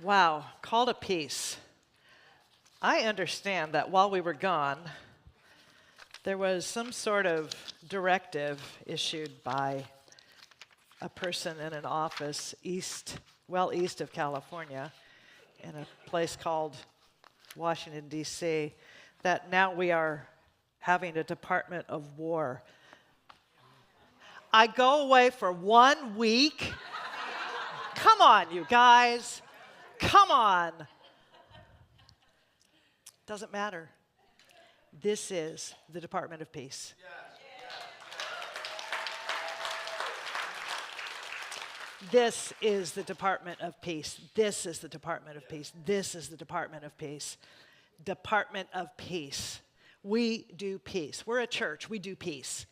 Wow, call to peace. I understand that while we were gone, there was some sort of directive issued by a person in an office east of California, in a place called Washington, D.C., that now we are having a Department of War. I go away for 1 week. Come on, you guys. Come on. Doesn't matter. This is the Department of Peace. This is the Department of Peace. This is the Department of Peace. This is the Department of Peace. Department of Peace. We do peace. We're a church. We do peace.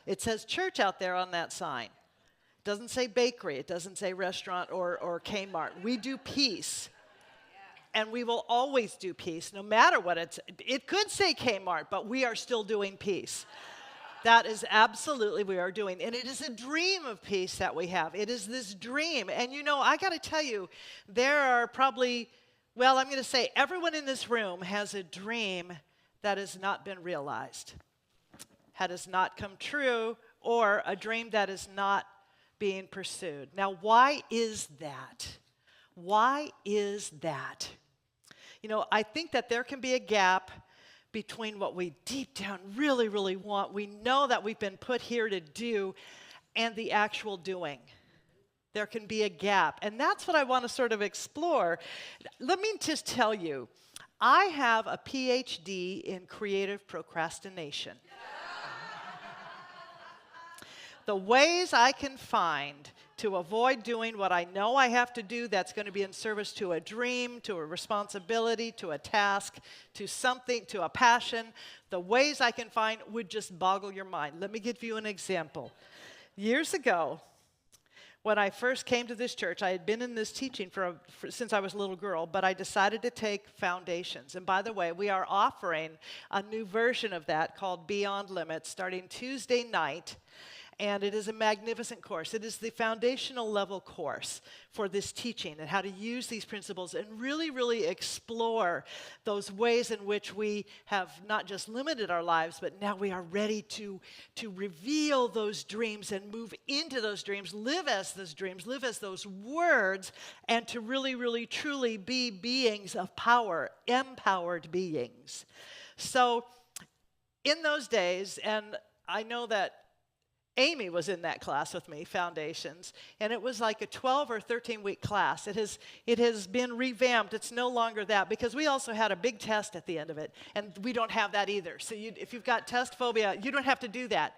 It says church out there on that sign. It doesn't say bakery. It doesn't say restaurant or Kmart. We do peace. And we will always do peace, no matter what it could say Kmart, but we are still doing peace. That is absolutely we are doing. And it is a dream of peace that we have. It is this dream. And you know, I got to tell you, there are probably, well, I'm going to say everyone in this room has a dream that has not been realized, has not come true, or a dream that is not being pursued. Now, why is that? Why is that? You know, I think that there can be a gap between what we deep down really, really want, we know that we've been put here to do, and the actual doing. There can be a gap, and that's what I want to sort of explore. Let me just tell you, I have a PhD in creative procrastination. The ways I can find to avoid doing what I know I have to do that's going to be in service to a dream, to a responsibility, to a task, to something, to a passion, the ways I can find would just boggle your mind. Let me give you an example. Years ago, when I first came to this church, I had been in this teaching since I was a little girl, but I decided to take foundations. And by the way, we are offering a new version of that called Beyond Limits starting Tuesday night. And it is a magnificent course. It is the foundational level course for this teaching and how to use these principles and really, really explore those ways in which we have not just limited our lives, but now we are ready to reveal those dreams and move into those dreams, live as those dreams, live as those words, and to really, really, truly be beings of power, empowered beings. So in those days, and I know that Amy was in that class with me, Foundations, and it was like a 12 or 13-week class. It has been revamped. It's no longer that because we also had a big test at the end of it, and we don't have that either. So if you've got test phobia, you don't have to do that.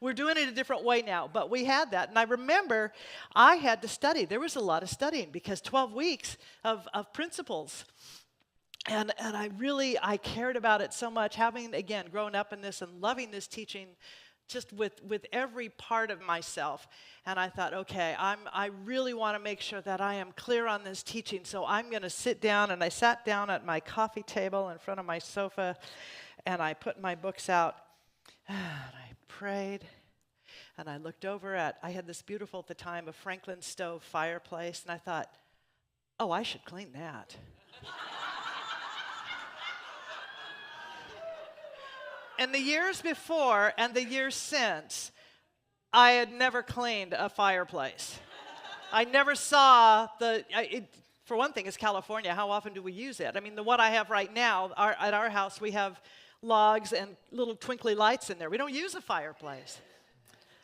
We're doing it a different way now, but we had that. And I remember I had to study. There was a lot of studying because 12 weeks of principles. And I cared about it so much, having, again, grown up in this and loving this teaching just with every part of myself. And I thought, okay, I really want to make sure that I am clear on this teaching, so I'm going to sit down. And I sat down at my coffee table in front of my sofa, and I put my books out, and I prayed, and I looked over I had this beautiful, at the time, a Franklin stove fireplace, and I thought, oh, I should clean that. And the years before and the years since, I had never cleaned a fireplace. I never saw for one thing, it's California. How often do we use it? I mean, the one I have right now, at our house, we have logs and little twinkly lights in there. We don't use a fireplace.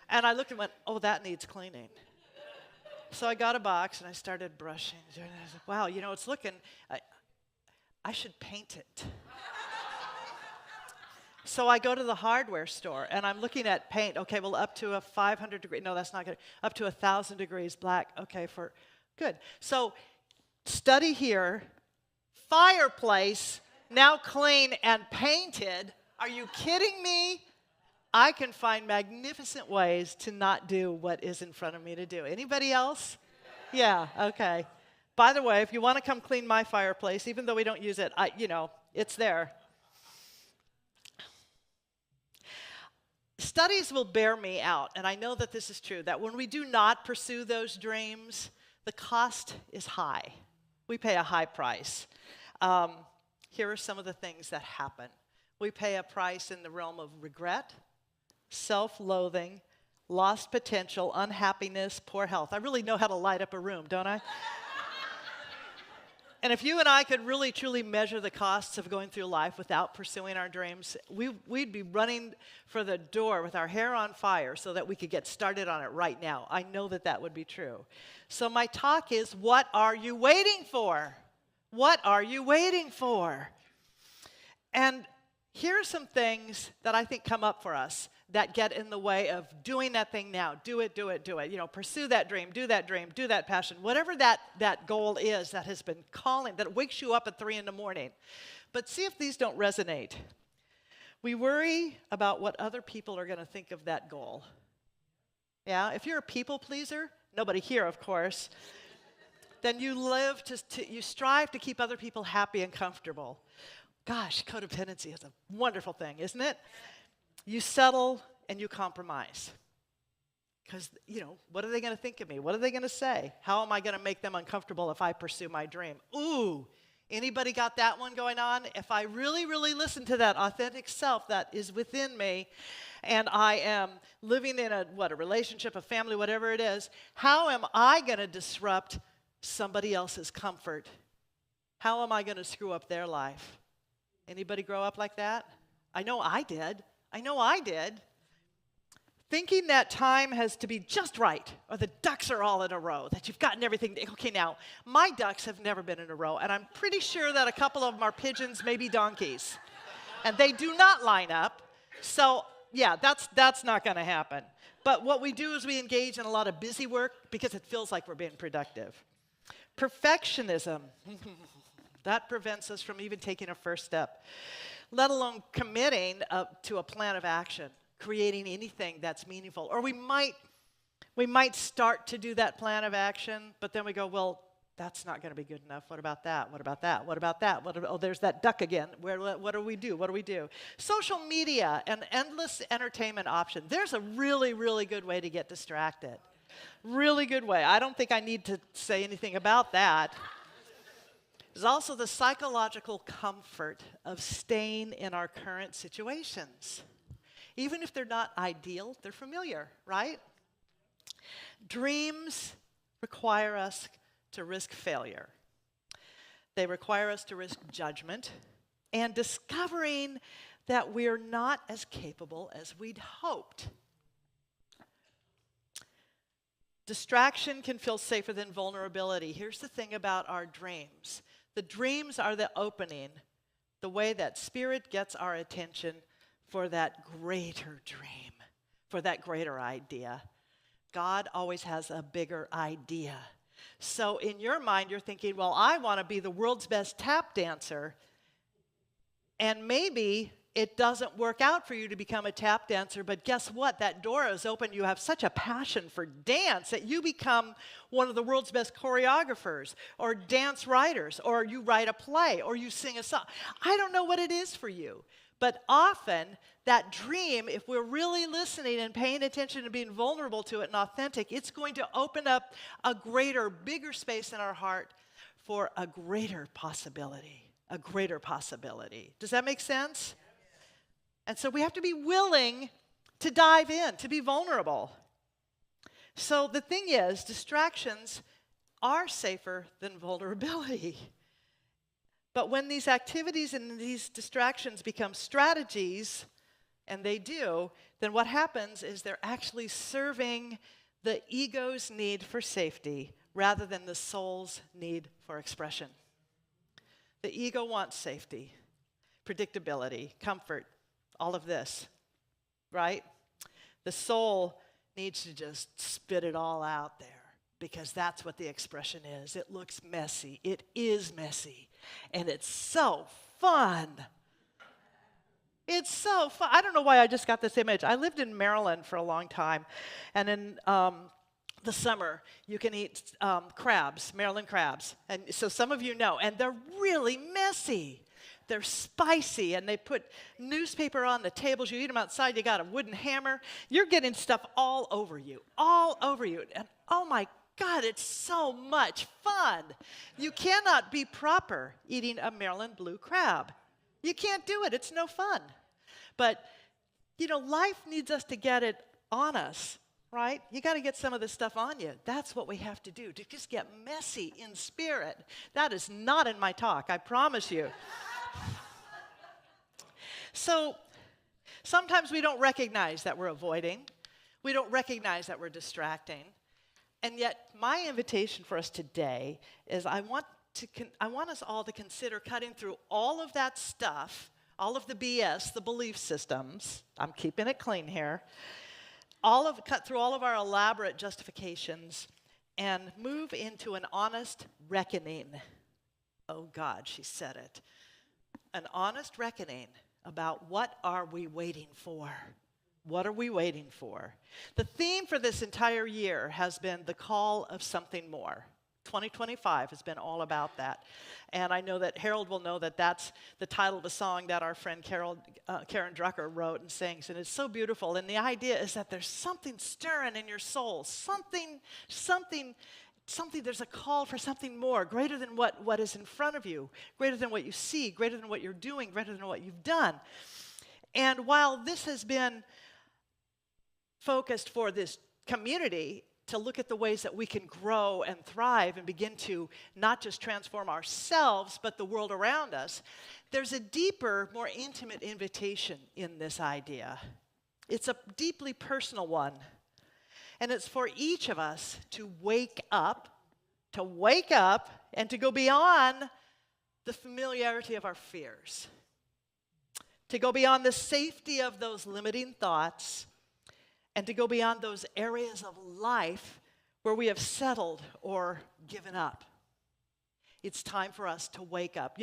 And I looked and went, oh, that needs cleaning. So I got a box and I started brushing. I said, wow, you know, it's looking, I should paint it. So I go to the hardware store, and I'm looking at paint. Okay, well, up to a 500 degree. No, that's not good. Up to 1,000 degrees black. Okay, good. So study here. Fireplace, now clean and painted. Are you kidding me? I can find magnificent ways to not do what is in front of me to do. Anybody else? Yeah, okay. By the way, if you want to come clean my fireplace, even though we don't use it, it's there. Studies will bear me out, and I know that this is true, that when we do not pursue those dreams, the cost is high. We pay a high price. Here are some of the things that happen. We pay a price in the realm of regret, self-loathing, lost potential, unhappiness, poor health. I really know how to light up a room, don't I? And if you and I could really, truly measure the costs of going through life without pursuing our dreams, we'd be running for the door with our hair on fire so that we could get started on it right now. I know that that would be true. So my talk is, what are you waiting for? What are you waiting for? And here are some things that I think come up for us that get in the way of doing that thing now. Do it, do it, do it. You know, pursue that dream, do that passion. Whatever that goal is that has been calling, that wakes you up at 3 in the morning. But see if these don't resonate. We worry about what other people are going to think of that goal. Yeah, if you're a people pleaser, nobody here, of course, then you live you strive to keep other people happy and comfortable. Gosh, codependency is a wonderful thing, isn't it? You settle and you compromise. Because, you know, what are they going to think of me? What are they going to say? How am I going to make them uncomfortable if I pursue my dream? Ooh, anybody got that one going on? If I really, really listen to that authentic self that is within me, and I am living in a relationship, a family, whatever it is, how am I going to disrupt somebody else's comfort? How am I going to screw up their life? Anybody grow up like that? I know I did. Thinking that time has to be just right, or the ducks are all in a row, that you've gotten everything. Okay, now, my ducks have never been in a row, and I'm pretty sure that a couple of them are pigeons, maybe donkeys. And they do not line up. So, yeah, that's not going to happen. But what we do is we engage in a lot of busy work because it feels like we're being productive. Perfectionism. That prevents us from even taking a first step, let alone committing to a plan of action, creating anything that's meaningful. Or we might start to do that plan of action, but then we go, well, that's not going to be good enough. What about that? What about that? What about that? Oh, there's that duck again. What do we do? What do we do? Social media and endless entertainment options. There's a really, really good way to get distracted. Really good way. I don't think I need to say anything about that. There's also the psychological comfort of staying in our current situations. Even if they're not ideal, they're familiar, right? Dreams require us to risk failure. They require us to risk judgment and discovering that we're not as capable as we'd hoped. Distraction can feel safer than vulnerability. Here's the thing about our dreams. The dreams are the opening, the way that spirit gets our attention for that greater dream, for that greater idea. God always has a bigger idea. So in your mind, you're thinking, well, I want to be the world's best tap dancer. And maybe it doesn't work out for you to become a tap dancer, but guess what? That door is open. You have such a passion for dance that you become one of the world's best choreographers or dance writers, or you write a play, or you sing a song. I don't know what it is for you, but often that dream, if we're really listening and paying attention and being vulnerable to it and authentic, it's going to open up a greater, bigger space in our heart for a greater possibility, a greater possibility. Does that make sense? And so we have to be willing to dive in, to be vulnerable. So the thing is, distractions are safer than vulnerability. But when these activities and these distractions become strategies, and they do, then what happens is they're actually serving the ego's need for safety rather than the soul's need for expression. The ego wants safety, predictability, comfort, all of this, right? The soul needs to just spit it all out there because that's what the expression is. It looks messy. It is messy. And it's so fun. It's so fun. I don't know why I just got this image. I lived in Maryland for a long time. And in the summer, you can eat crabs, Maryland crabs. And so some of you know. And they're really messy. They're spicy, and they put newspaper on the tables. You eat them outside, you got a wooden hammer. You're getting stuff all over you. And oh my God, it's so much fun. You cannot be proper eating a Maryland blue crab. You can't do it. It's no fun. But, life needs us to get it on us, right? You got to get some of this stuff on you. That's what we have to do, to just get messy in spirit. That is not in my talk, I promise you. So sometimes we don't recognize that we're avoiding. We don't recognize that we're distracting. And yet my invitation for us today is I want us all to consider cutting through all of that stuff, all of the BS, the belief systems. I'm keeping it clean here. Cut through all of our elaborate justifications and move into an honest reckoning. Oh God, she said it. An honest reckoning about what are we waiting for? What are we waiting for? The theme for this entire year has been the call of something more. 2025 has been all about that. And I know that Harold will know that that's the title of a song that our friend Karen Drucker wrote and sings. And it's so beautiful. And the idea is that there's something stirring in your soul. Something, there's a call for something more, greater than what is in front of you, greater than what you see, greater than what you're doing, greater than what you've done. And while this has been focused for this community to look at the ways that we can grow and thrive and begin to not just transform ourselves, but the world around us, there's a deeper, more intimate invitation in this idea. It's a deeply personal one. And it's for each of us to wake up and to go beyond the familiarity of our fears, to go beyond the safety of those limiting thoughts, and to go beyond those areas of life where we have settled or given up. It's time for us to wake up.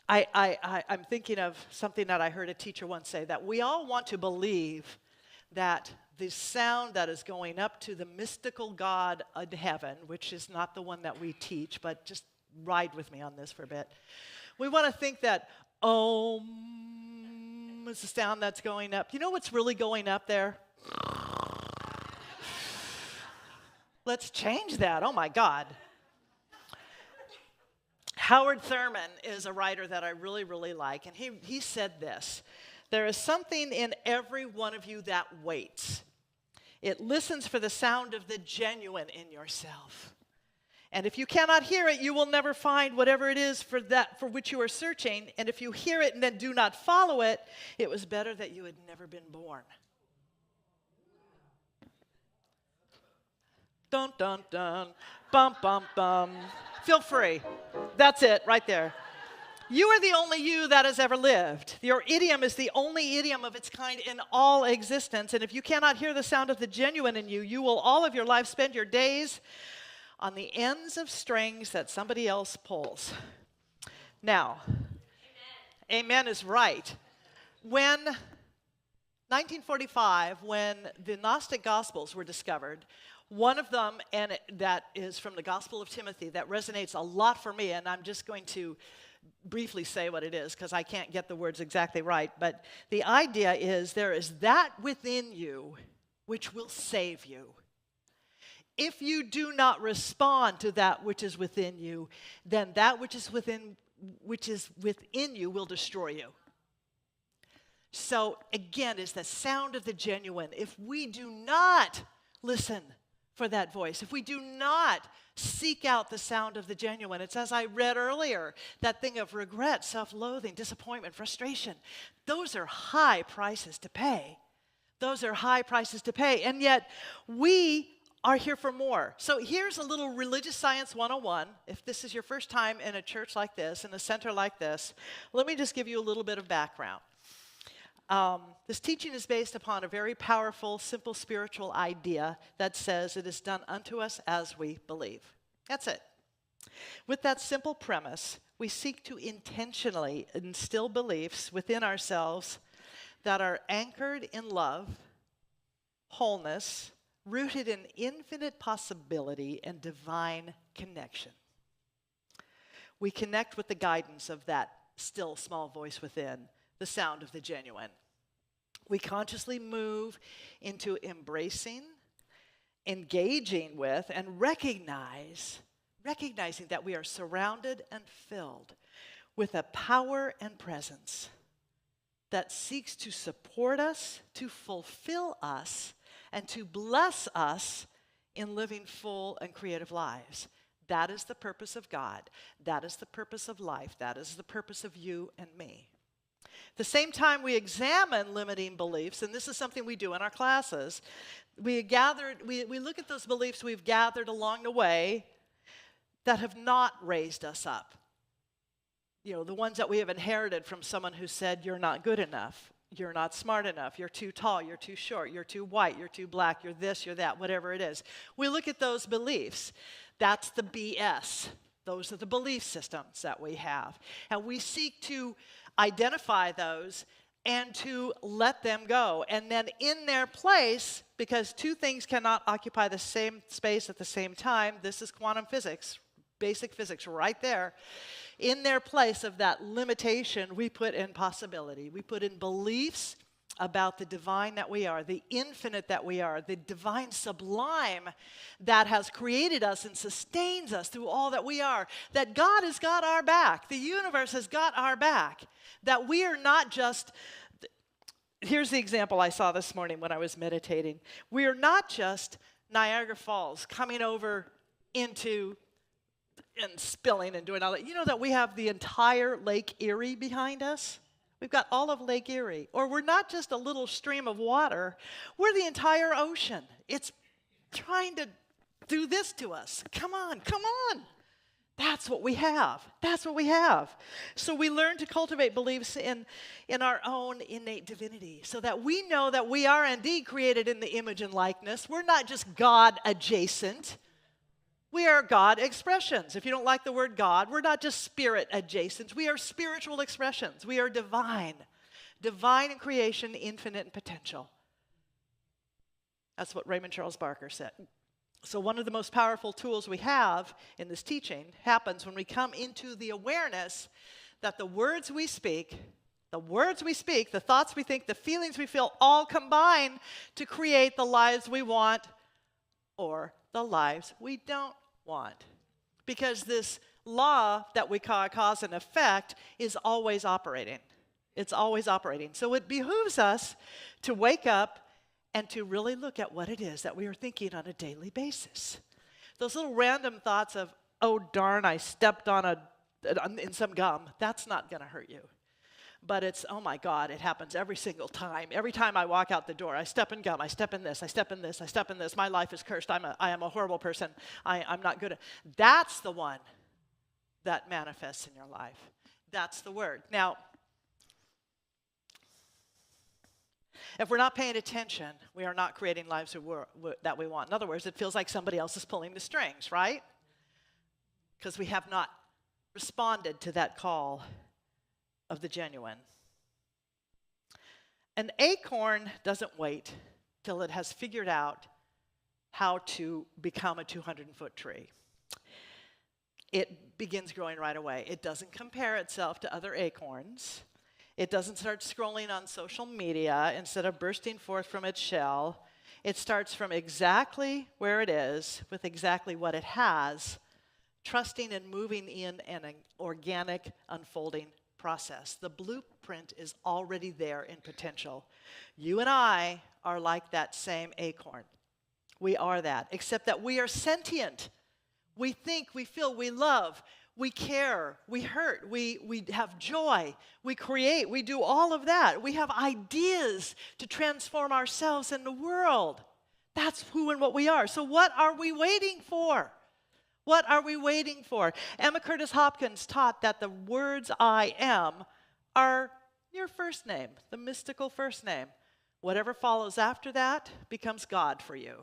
I'm thinking of something that I heard a teacher once say, that we all want to believe that the sound that is going up to the mystical God of heaven, which is not the one that we teach, but just ride with me on this for a bit. We want to think that Om is the sound that's going up. You know what's really going up there? Let's change that. Oh my God. Howard Thurman is a writer that I really, really like, and he said this: there is something in every one of you that waits. It listens for the sound of the genuine in yourself. And if you cannot hear it, you will never find whatever it is for which you are searching. And if you hear it and then do not follow it, it was better that you had never been born. Dun, dun, dun. Bum, bum, bum. Feel free. That's it right there. You are the only you that has ever lived. Your idiom is the only idiom of its kind in all existence. And if you cannot hear the sound of the genuine in you, you will all of your life spend your days on the ends of strings that somebody else pulls. Now, amen is right. When 1945, when the Gnostic Gospels were discovered, one of them, and that is from the Gospel of Timothy, that resonates a lot for me, and I'm just going to briefly say what it is because I can't get the words exactly right, but the idea is there is that within you which will save you. If you do not respond to that which is within you, then that which is within you will destroy you. So again, it's the sound of the genuine. If we do not listen for that voice, if we do not seek out the sound of the genuine, it's as I read earlier, that thing of regret, self-loathing, disappointment, frustration. Those are high prices to pay. Those are high prices to pay. And yet we are here for more. So here's a little religious science 101. If this is your first time in a church like this, in a center like this, let me just give you a little bit of background. This teaching is based upon a very powerful, simple spiritual idea that says it is done unto us as we believe. That's it. With that simple premise, we seek to intentionally instill beliefs within ourselves that are anchored in love, wholeness, rooted in infinite possibility and divine connection. We connect with the guidance of that still small voice within, the sound of the genuine. We consciously move into embracing engaging with and recognizing that we are surrounded and filled with a power and presence that seeks to support us, to fulfill us, and to bless us in living full and creative lives. That is the purpose of God. That is the purpose of life. That is the purpose of you and me. At the same time we examine limiting beliefs, and this is something we do in our classes, we look at those beliefs we've gathered along the way that have not raised us up. You know, the ones that we have inherited from someone who said, you're not good enough, you're not smart enough, you're too tall, you're too short, you're too white, you're too black, you're this, you're that, whatever it is. We look at those beliefs. That's the BS. Those are the belief systems that we have. And we seek to identify those and to let them go. And then in their place, because two things cannot occupy the same space at the same time, this is quantum physics, basic physics right there. In their place of that limitation, we put in possibility. We put in beliefs about the divine that we are, the infinite that we are, the divine sublime that has created us and sustains us through all that we are, that God has got our back, the universe has got our back, that we are not just, here's the example I saw this morning when I was meditating. We are not just Niagara Falls coming over into and spilling and doing all that. You know that we have the entire Lake Erie behind us? We've got all of Lake Erie. Or we're not just a little stream of water. We're the entire ocean. It's trying to do this to us. Come on, come on. That's what we have. That's what we have. So we learn to cultivate beliefs in our own innate divinity so that we know that we are indeed created in the image and likeness. We're not just God adjacent. We are God expressions. If you don't like the word God, we're not just spirit adjacent. We are spiritual expressions. We are divine. Divine in creation, infinite in potential. That's what Raymond Charles Barker said. So one of the most powerful tools we have in this teaching happens when we come into the awareness that the words we speak, the thoughts we think, the feelings we feel, all combine to create the lives we want or the lives we don't want. Because this law that we call cause and effect is always operating. It's always operating. So it behooves us to wake up and to really look at what it is that we are thinking on a daily basis. Those little random thoughts of, oh darn, I stepped in some gum, that's not going to hurt you. But it's, oh my God, it happens every single time. Every time I walk out the door, I step in gum, I step in this, I step in this, I step in this. My life is cursed. I am a horrible person. I'm not good at. That's the one that manifests in your life. That's the word. Now, if we're not paying attention, we are not creating lives that we want. In other words, it feels like somebody else is pulling the strings, right? Because we have not responded to that call of the genuine. An acorn doesn't wait till it has figured out how to become a 200-foot tree. It begins growing right away. It doesn't compare itself to other acorns. It doesn't start scrolling on social media instead of bursting forth from its shell. It starts from exactly where it is with exactly what it has, trusting and moving in an organic unfolding process. The blueprint is already there in potential. You and I are like that same acorn. We are that, except that we are sentient. We think, we feel, we love, we care, we hurt, we have joy, we create, we do all of that. We have ideas to transform ourselves and the world. That's who and what we are. So what are we waiting for? What are we waiting for? Emma Curtis Hopkins taught that the words I am are your first name, the mystical first name. Whatever follows after that becomes God for you.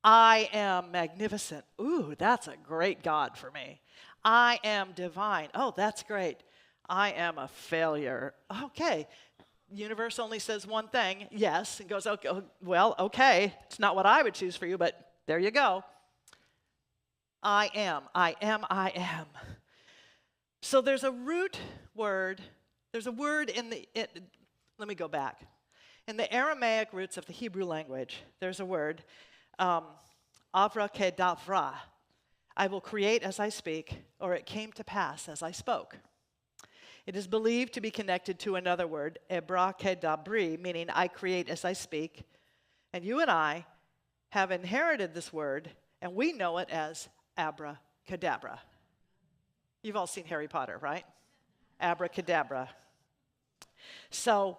I am magnificent. Ooh, that's a great God for me. I am divine. Oh, that's great. I am a failure. Okay. Universe only says one thing, yes, and goes, okay, well, okay. It's not what I would choose for you, but there you go. I am. So there's a root word. There's a word let me go back. In the Aramaic roots of the Hebrew language, there's a word abracadabra. I will create as I speak, or it came to pass as I spoke. It is believed to be connected to another word, abracadabri, meaning I create as I speak. And you and I have inherited this word, and we know it as abracadabra. You've all seen Harry Potter, right? Abracadabra. So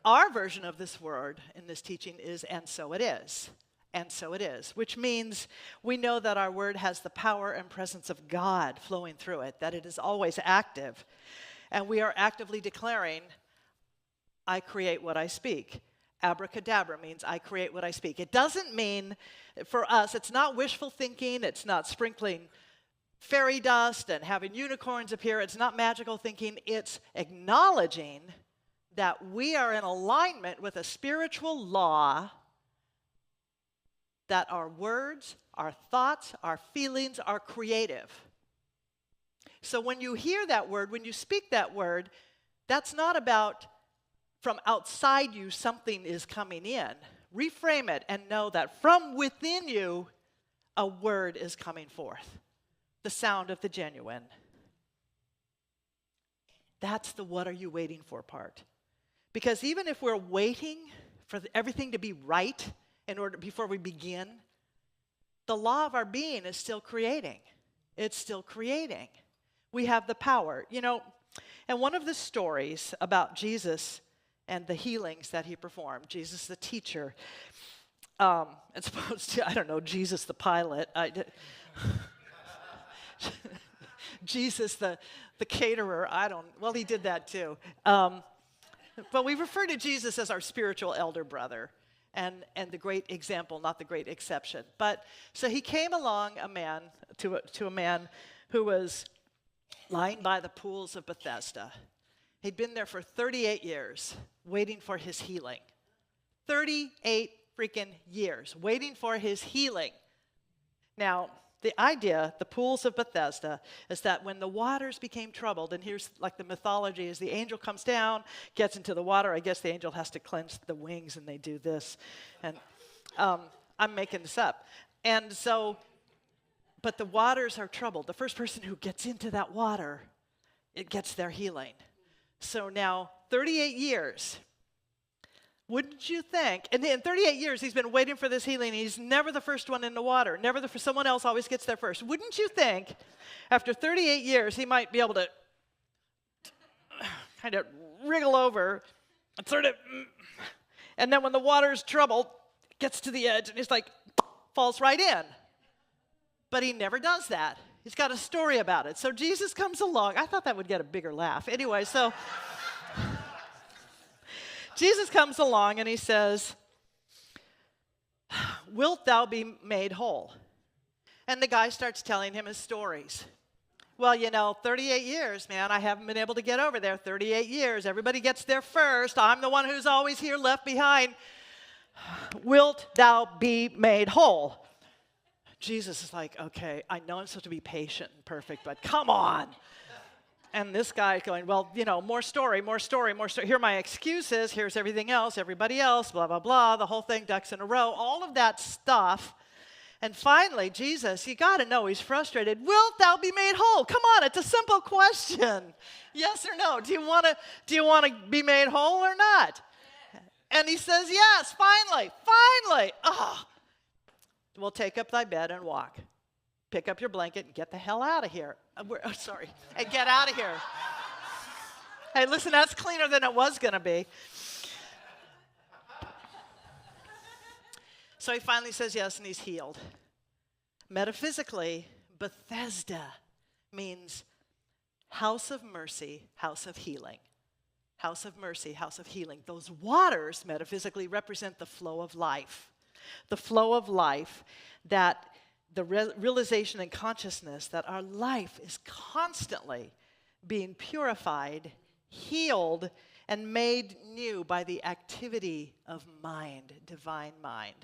our version of this word in this teaching is, and so it is. And so it is, which means we know that our word has the power and presence of God flowing through it, that it is always active. And we are actively declaring, I create what I speak. Abracadabra means I create what I speak. It doesn't mean, for us, it's not wishful thinking, it's not sprinkling fairy dust and having unicorns appear, it's not magical thinking, it's acknowledging that we are in alignment with a spiritual law that our words, our thoughts, our feelings are creative. So when you hear that word, when you speak that word, that's not about from outside you something is coming in. Reframe it and know that from within you, a word is coming forth. The sound of the genuine. That's the what are you waiting for part. Because even if we're waiting for everything to be right in order before we begin, the law of our being is still creating. It's still creating. We have the power. You know, and one of the stories about Jesus and the healings that he performed, Jesus the teacher, it's supposed to, I don't know, Jesus the pilot, Jesus the caterer, well, he did that too. But we refer to Jesus as our spiritual elder brother and the great example, not the great exception. But so he came along to a man who was lying by the pools of Bethesda. He'd been there for 38 years, waiting for his healing. 38 freaking years, waiting for his healing. Now, the idea, the pools of Bethesda, is that when the waters became troubled, and here's like the mythology, is the angel comes down, gets into the water. I guess the angel has to cleanse the wings, and they do this. And I'm making this up. And so, but the waters are troubled. The first person who gets into that water, it gets their healing. So now, 38 years. Wouldn't you think? And in 38 years, he's been waiting for this healing. He's never the first one in the water. Someone else always gets there first. Wouldn't you think, after 38 years, he might be able to kind of wriggle over and sort of, and then when the water's troubled, gets to the edge and he's like, falls right in. But he never does that. He's got a story about it. So Jesus comes along. I thought that would get a bigger laugh. Anyway, so Jesus comes along and he says, wilt thou be made whole? And the guy starts telling him his stories. Well, 38 years, man, I haven't been able to get over there. 38 years. Everybody gets there first. I'm the one who's always here left behind. Wilt thou be made whole? Jesus is like, okay, I know I'm supposed to be patient and perfect, but come on. And this guy's going, well, more story. Here are my excuses. Here's everything else, everybody else, blah, blah, blah, the whole thing, ducks in a row, all of that stuff. And finally, Jesus, you got to know he's frustrated. Wilt thou be made whole? Come on, it's a simple question. Yes or no? Do you want to be made whole or not? And he says, yes, finally. Oh. Well, take up thy bed and walk. Pick up your blanket and get the hell out of here. And get out of here. Hey, listen, that's cleaner than it was going to be. So he finally says yes, and he's healed. Metaphysically, Bethesda means house of mercy, house of healing. House of mercy, house of healing. Those waters, metaphysically, represent the flow of life. The flow of life, that the realization and consciousness that our life is constantly being purified, healed, and made new by the activity of mind, divine mind.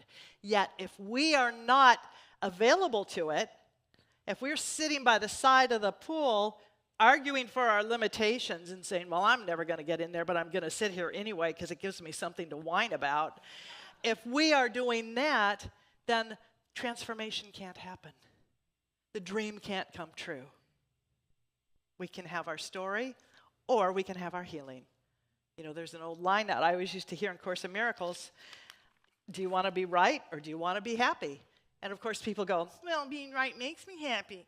Yet, if we are not available to it, if we're sitting by the side of the pool, arguing for our limitations and saying, well, I'm never going to get in there, but I'm going to sit here anyway because it gives me something to whine about. If we are doing that, then transformation can't happen. The dream can't come true. We can have our story, or we can have our healing. You know, there's an old line that I always used to hear in Course in Miracles. Do you want to be right, or do you want to be happy? And of course people go, well, being right makes me happy.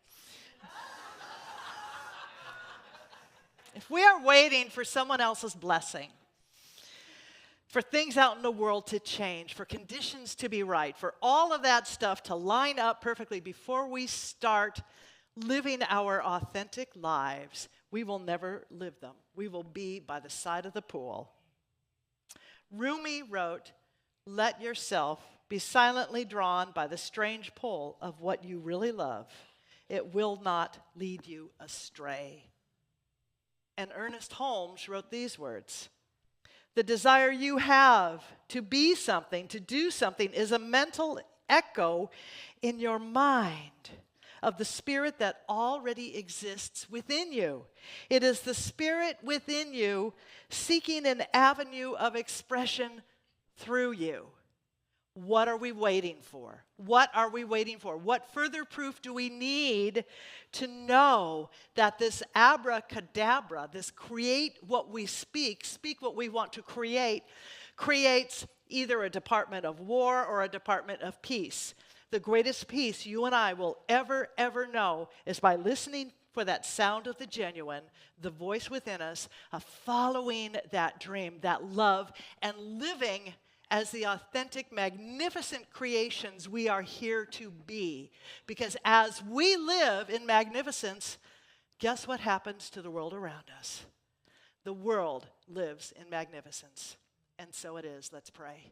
If we are waiting for someone else's blessing, for things out in the world to change, for conditions to be right, for all of that stuff to line up perfectly before we start living our authentic lives, we will never live them. We will be by the side of the pool. Rumi wrote, "Let yourself be silently drawn by the strange pull of what you really love. It will not lead you astray." And Ernest Holmes wrote these words, "The desire you have to be something, to do something, is a mental echo in your mind of the spirit that already exists within you. It is the spirit within you seeking an avenue of expression through you." What are we waiting for? What are we waiting for? What further proof do we need to know that this abracadabra, this create what we speak what we want to create, creates either a department of war or a department of peace? The greatest peace you and I will ever know is by listening for that sound of the genuine, the voice within us, of following that dream, that love, and living as the authentic, magnificent creations we are here to be. Because as we live in magnificence, guess what happens to the world around us? The world lives in magnificence. And so it is. Let's pray.